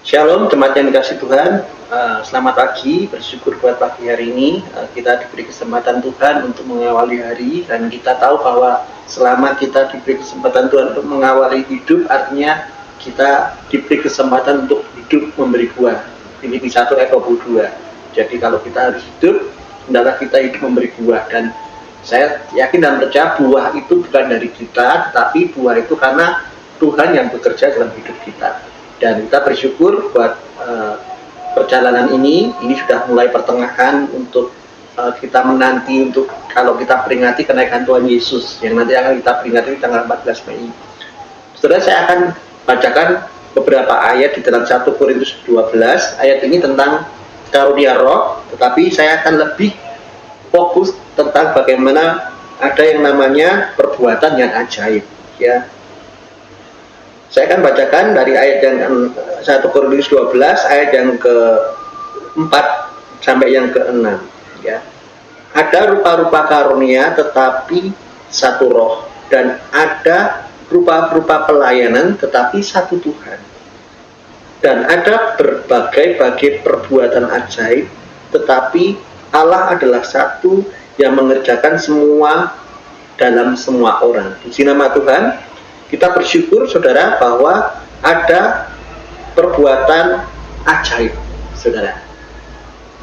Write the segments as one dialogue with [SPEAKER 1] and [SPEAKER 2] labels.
[SPEAKER 1] Shalom, jemaat yang dikasih Tuhan. Selamat pagi, bersyukur buat pagi hari ini. Kita diberi kesempatan Tuhan untuk mengawali hari, dan kita tahu bahwa selama kita diberi kesempatan Tuhan untuk mengawali hidup, artinya kita diberi kesempatan untuk hidup memberi buah. Filipi 1 ayat 22. Jadi kalau kita harus hidup, hendaklah kita hidup memberi buah. Dan saya yakin dan percaya buah itu bukan dari kita, tetapi buah itu karena Tuhan yang bekerja dalam hidup kita. Dan kita bersyukur buat perjalanan ini sudah mulai pertengahan untuk kita menanti untuk kalau kita peringati kenaikan Tuhan Yesus yang nanti akan kita peringati di tanggal 14 Mei. Saudara, saya akan bacakan beberapa ayat di dalam 1 Korintus 12. Ayat ini tentang karunia roh, tetapi saya akan lebih fokus tentang bagaimana ada yang namanya perbuatan yang ajaib, ya. Saya akan bacakan dari ayat yang 1 Korintus 12 ayat yang ke-4 sampai yang ke-6, ya. Ada rupa-rupa karunia tetapi satu roh, dan ada rupa-rupa pelayanan tetapi satu Tuhan. Dan ada berbagai-bagai perbuatan ajaib, tetapi Allah adalah satu yang mengerjakan semua dalam semua orang. Puji nama Tuhan. Kita bersyukur, saudara, bahwa ada perbuatan ajaib, saudara.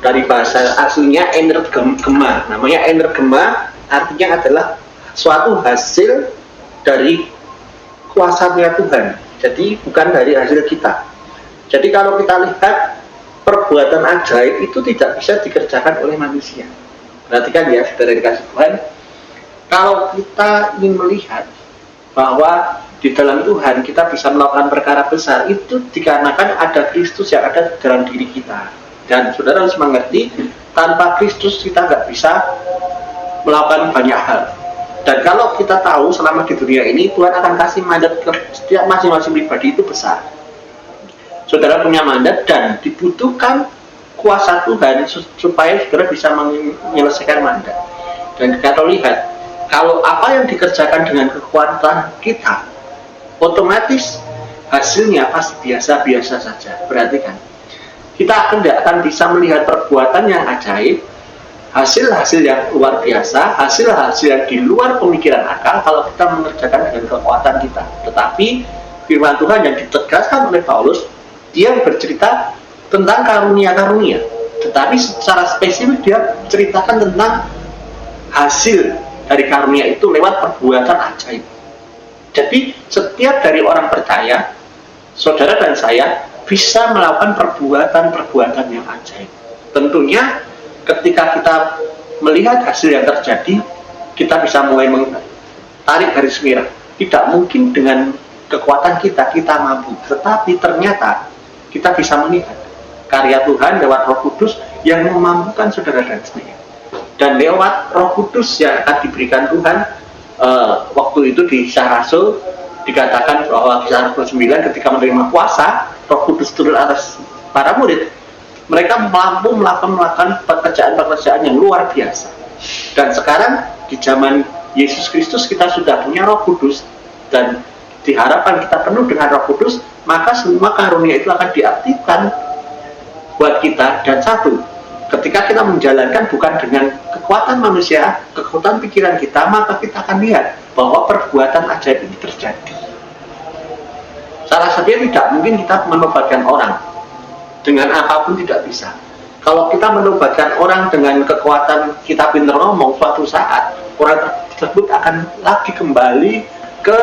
[SPEAKER 1] Dari bahasa aslinya energema, namanya energema, artinya adalah suatu hasil dari kuasanya Tuhan. Jadi bukan dari hasil kita. Jadi kalau kita lihat perbuatan ajaib itu tidak bisa dikerjakan oleh manusia. Perhatikan ya, saudara dikasih Tuhan. Kalau kita ingin melihat bahwa di dalam Tuhan kita bisa melakukan perkara besar, itu dikarenakan ada Kristus yang ada dalam diri kita. Dan saudara harus mengerti, tanpa Kristus kita nggak bisa melakukan banyak hal. Dan kalau kita tahu selama di dunia ini Tuhan akan kasih mandat ke setiap masing-masing pribadi itu besar. Saudara punya mandat dan dibutuhkan kuasa Tuhan supaya saudara bisa menyelesaikan mandat. Dan kita lihat, kalau apa yang dikerjakan dengan kekuatan kita, otomatis hasilnya pasti biasa-biasa saja. Perhatikan, kita tidak akan bisa melihat perbuatan yang ajaib, hasil-hasil yang luar biasa, hasil-hasil yang di luar pemikiran akal kalau kita mengerjakan dengan kekuatan kita. Tetapi firman Tuhan yang ditegaskan oleh Paulus, dia bercerita tentang karunia-karunia, tetapi secara spesifik dia ceritakan tentang hasil dari karunia itu lewat perbuatan ajaib. Jadi setiap dari orang percaya, saudara dan saya bisa melakukan perbuatan-perbuatan yang ajaib. Tentunya ketika kita melihat hasil yang terjadi, kita bisa mulai tarik garis merah. Tidak mungkin dengan kekuatan kita mampu, tetapi ternyata kita bisa melihat karya Tuhan lewat Roh Kudus yang memampukan saudara dan saya. Dan lewat Roh Kudus yang akan diberikan Tuhan, waktu itu di Kisah Rasul dikatakan bahwa Kisah Rasul 9 ketika menerima kuasa, Roh Kudus turun atas para murid, mereka mampu melakukan pekerjaan-pekerjaan yang luar biasa. Dan sekarang di zaman Yesus Kristus kita sudah punya Roh Kudus, dan diharapkan kita penuh dengan Roh Kudus, maka semua karunia itu akan diaktifkan buat kita. Dan satu, ketika kita menjalankan bukan dengan kekuatan manusia, kekuatan pikiran kita, maka kita akan lihat bahwa perbuatan ajaib ini terjadi. Salah satunya tidak mungkin kita menobatkan orang dengan apapun, tidak bisa. Kalau kita menobatkan orang dengan kekuatan kita pintar ngomong, suatu saat orang tersebut akan lagi kembali ke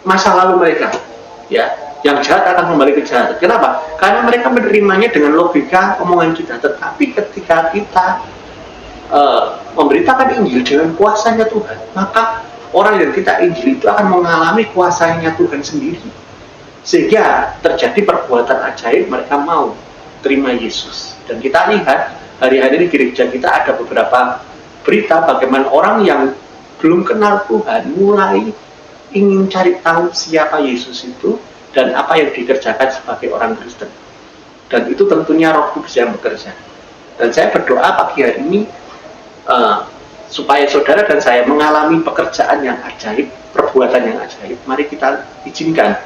[SPEAKER 1] masa lalu mereka, ya. Yang jahat akan kembali ke jahat. Kenapa? Karena mereka menerimanya dengan logika omongan kita. Tetapi ketika kita memberitakan Injil dengan kuasanya Tuhan, maka orang yang kita Injil itu akan mengalami kuasanya Tuhan sendiri. Sehingga terjadi perbuatan ajaib, mereka mau terima Yesus. Dan kita lihat hari-hari di gereja kita ada beberapa berita bagaimana orang yang belum kenal Tuhan mulai ingin cari tahu siapa Yesus itu dan apa yang dikerjakan sebagai orang Kristen. Dan itu tentunya Roh Kudus yang bekerja. Dan saya berdoa pagi hari ini supaya saudara dan saya mengalami pekerjaan yang ajaib, perbuatan yang ajaib. Mari kita izinkan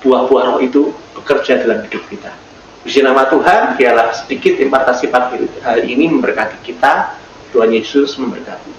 [SPEAKER 1] buah-buah roh itu bekerja dalam hidup kita. Puji nama Tuhan, biarlah sedikit impartasi pagi hari ini memberkati kita. Tuhan Yesus memberkati.